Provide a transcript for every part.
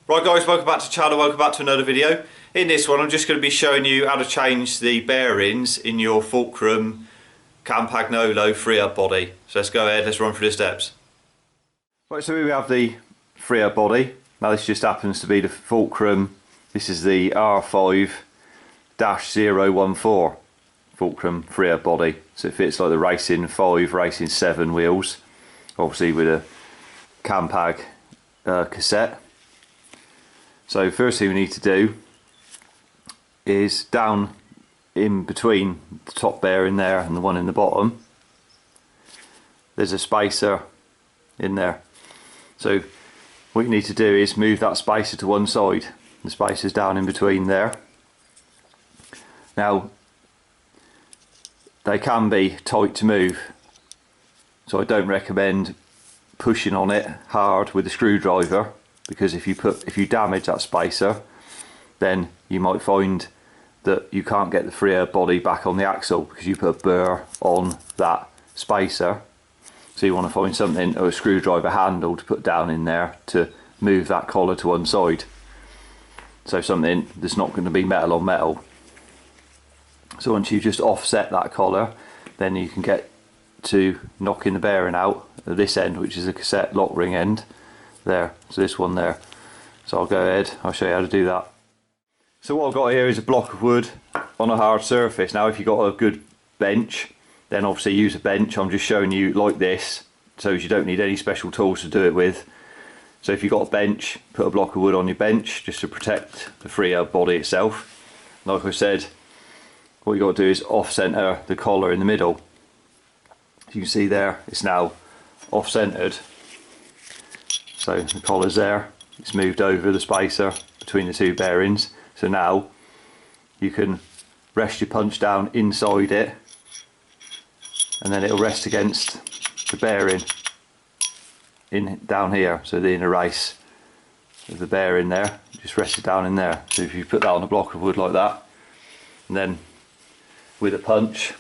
Right guys, welcome back to the channel, welcome back to another video. In this one I'm just going to be showing you how to change the bearings in your Fulcrum Campagnolo Freehub body. So let's go ahead, let's run through the steps. Right, so here we have the Freehub body. Now this just happens to be the Fulcrum, this is the R5-014 Fulcrum Freehub body. So it fits like the Racing 5, Racing 7 wheels, obviously with a Campag cassette. So first thing we need to do is down in between the top bearing there and the one in the bottom, there's a spacer in there. So what you need to do is move that spacer to one side. The spacer's down in between there. Now they can be tight to move, so I don't recommend pushing on it hard with a screwdriver, because if you damage that spacer, then you might find that you can't get the Freehub body back on the axle because you put a burr on that spacer. So you want to find something, or a screwdriver handle to put down in there to move that collar to one side. So something that's not going to be metal on metal. So once you just offset that collar, then you can get to knocking the bearing out at this end, which is a cassette lock ring end there. So this one there. So I'll go ahead, I'll show you how to do that. So what I've got here is a block of wood on a hard surface. Now if you've got a good bench, then obviously use a bench. I'm just showing you like this, so you don't need any special tools to do it with. So if you've got a bench, put a block of wood on your bench just to protect the Freehub body itself. Like I said, what you got to do is off center the collar in the middle. As you can see there, it's now off centered. So the collar's there, it's moved over the spacer between the two bearings. So now you can rest your punch down inside it, and then it'll rest against the bearing down here. So the inner race of the bearing there, just rest it down in there. So if you put that on a block of wood like that, and then with a punch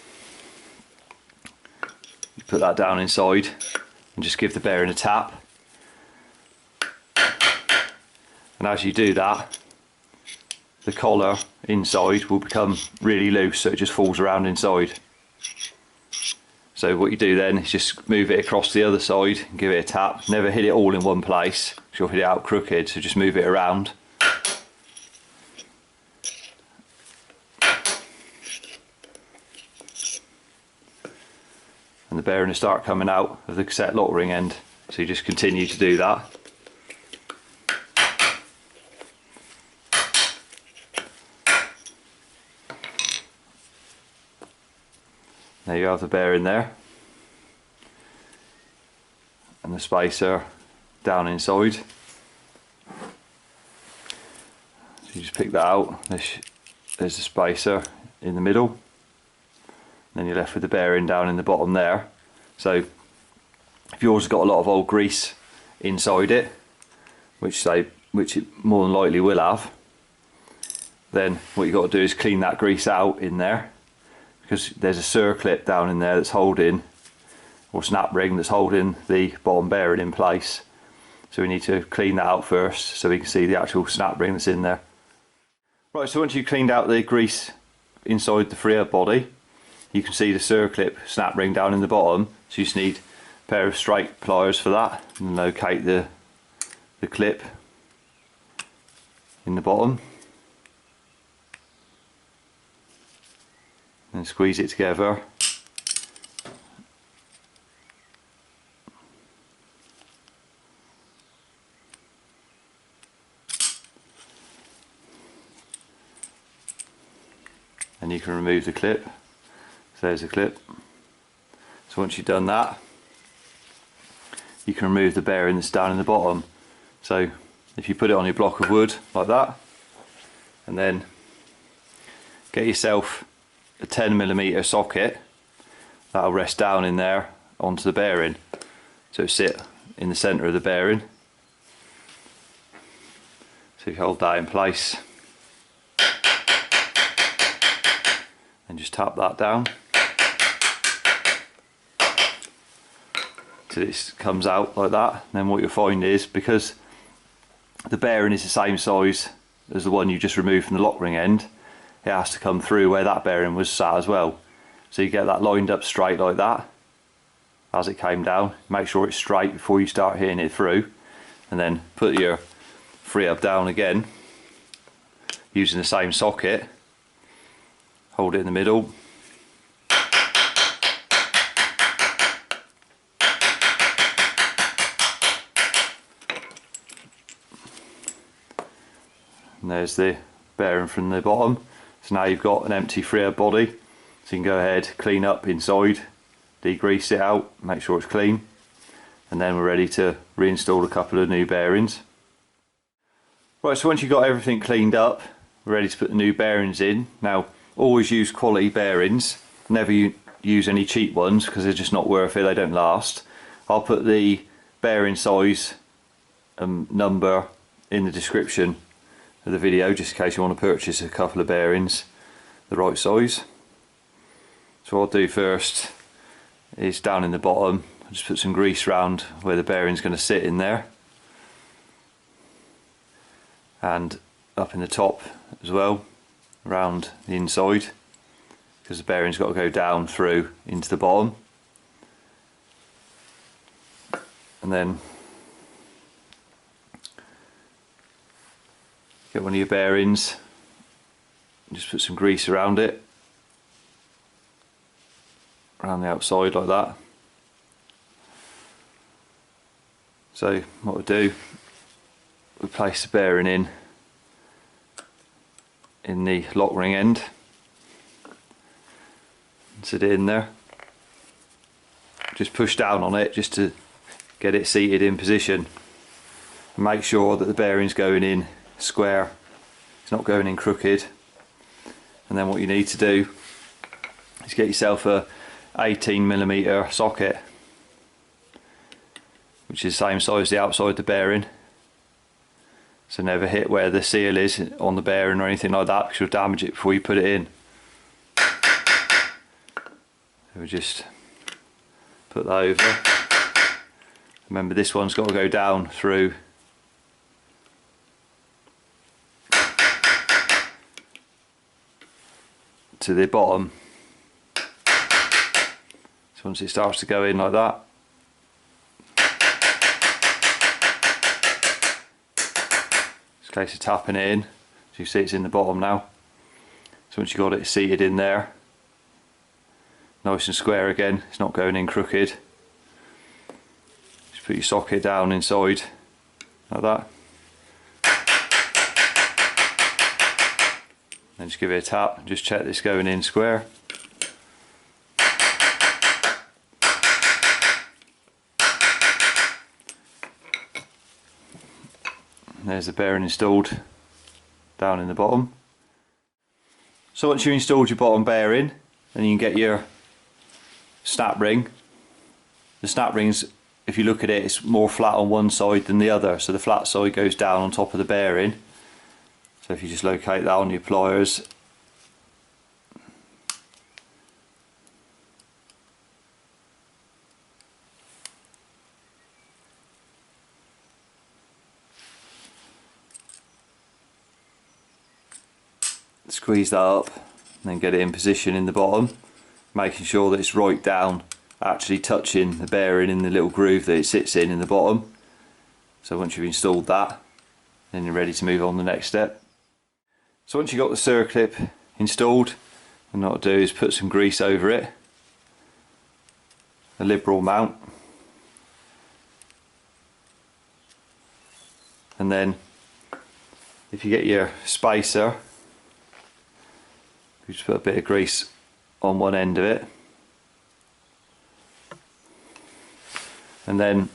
you put that down inside and just give the bearing a tap. And as you do that, the collar inside will become really loose, so it just falls around inside. So what you do then is just move it across the other side and give it a tap. Never hit it all in one place, because you'll hit it out crooked, so just move it around. And the bearing will start coming out of the cassette lock ring end. So you just continue to do that. There you have the bearing there, and the spacer down inside. So you just pick that out. There's the spacer in the middle, then you're left with the bearing down in the bottom there. So if yours has got a lot of old grease inside it, which it more than likely will have, then what you've got to do is clean that grease out in there, because there's a circlip down in there that's holding, or snap ring that's holding the bottom bearing in place. So we need to clean that out first so we can see the actual snap ring that's in there. Right, so once you've cleaned out the grease inside the Freehub body, you can see the circlip snap ring down in the bottom. So you just need a pair of straight pliers for that, and locate the clip in the bottom. And squeeze it together. And you can remove the clip. So there's the clip. So once you've done that, you can remove the bearing that's down in the bottom. So if you put it on your block of wood like that, and then get yourself a 10mm socket, that'll rest down in there onto the bearing, so sit in the centre of the bearing. So if you hold that in place and just tap that down till it comes out like that, and then what you'll find is, because the bearing is the same size as the one you just removed from the lock ring end, it has to come through where that bearing was sat as well. So you get that lined up straight like that as it came down. Make sure it's straight before you start hitting it through, and then put your Freehub down again using the same socket. Hold it in the middle. And there's the bearing from the bottom. So now you've got an empty Freehub body, so you can go ahead, clean up inside, degrease it out, make sure it's clean, and then we're ready to reinstall a couple of new bearings. Right, so once you've got everything cleaned up, we're ready to put the new bearings in. Now, always use quality bearings, never use any cheap ones because they're just not worth it, they don't last. I'll put the bearing size and number in the description of the video just in case you want to purchase a couple of bearings the right size. So what I'll do first is down in the bottom, I'll just put some grease around where the bearing's going to sit in there, and up in the top as well around the inside, because the bearing's got to go down through into the bottom. And then get one of your bearings and just put some grease around it, around the outside like that. So what we'll do, we'll place the bearing in the lock ring end and sit it in there. Just push down on it just to get it seated in position, and make sure that the bearing's going in square, it's not going in crooked. And then what you need to do is get yourself a 18mm socket, which is the same size as the outside of the bearing. So never hit where the seal is on the bearing or anything like that, because you'll damage it before you put it in. So we just put that over. Remember, this one's got to go down through to the bottom. So once it starts to go in like that, it's a case of tapping it in. So you see it's in the bottom now. So once you've got it seated in there, nice and square again, it's not going in crooked, just put your socket down inside like that. Then just give it a tap, just check this going in square. And there's the bearing installed down in the bottom. So once you've installed your bottom bearing, then you can get your snap ring. The snap rings, if you look at it, it's more flat on one side than the other, so the flat side goes down on top of the bearing. So if you just locate that on your pliers, squeeze that up and then get it in position in the bottom, making sure that it's right down, actually touching the bearing in the little groove that it sits in the bottom. So once you've installed that, then you're ready to move on to the next step. So once you've got the circlip installed, and what I'll do is put some grease over it, a liberal amount, and then if you get your spacer, you just put a bit of grease on one end of it, and then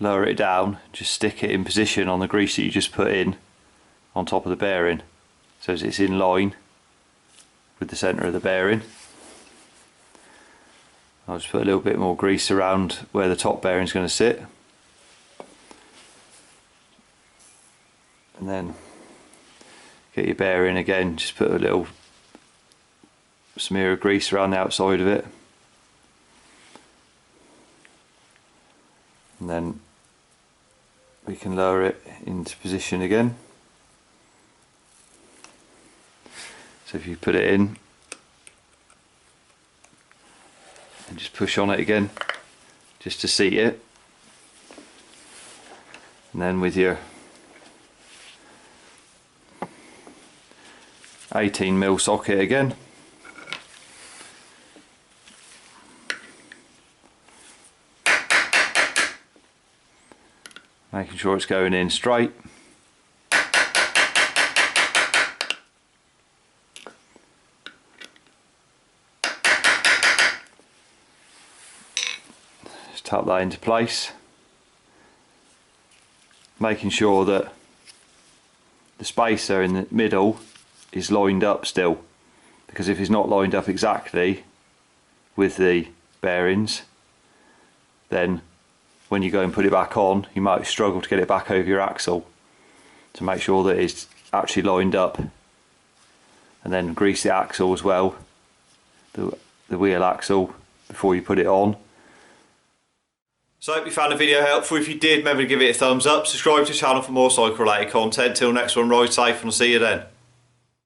lower it down, just stick it in position on the grease that you just put in on top of the bearing, so as it's in line with the centre of the bearing. I'll just put a little bit more grease around where the top bearing is going to sit, and then get your bearing again, just put a little smear of grease around the outside of it, and then can lower it into position again. So if you put it in and just push on it again just to seat it, and then with your 18mm socket again, making sure it's going in straight. Just tap that into place, making sure that the spacer in the middle is lined up still, because if it's not lined up exactly with the bearings, then when you go and put it back on, you might struggle to get it back over your axle. To make sure that it's actually lined up, and then grease the axle as well, the wheel axle, before you put it on. So I hope you found the video helpful. If you did, remember to give it a thumbs up, subscribe to the channel for more cycle related content. Till next one, ride safe and I'll see you then.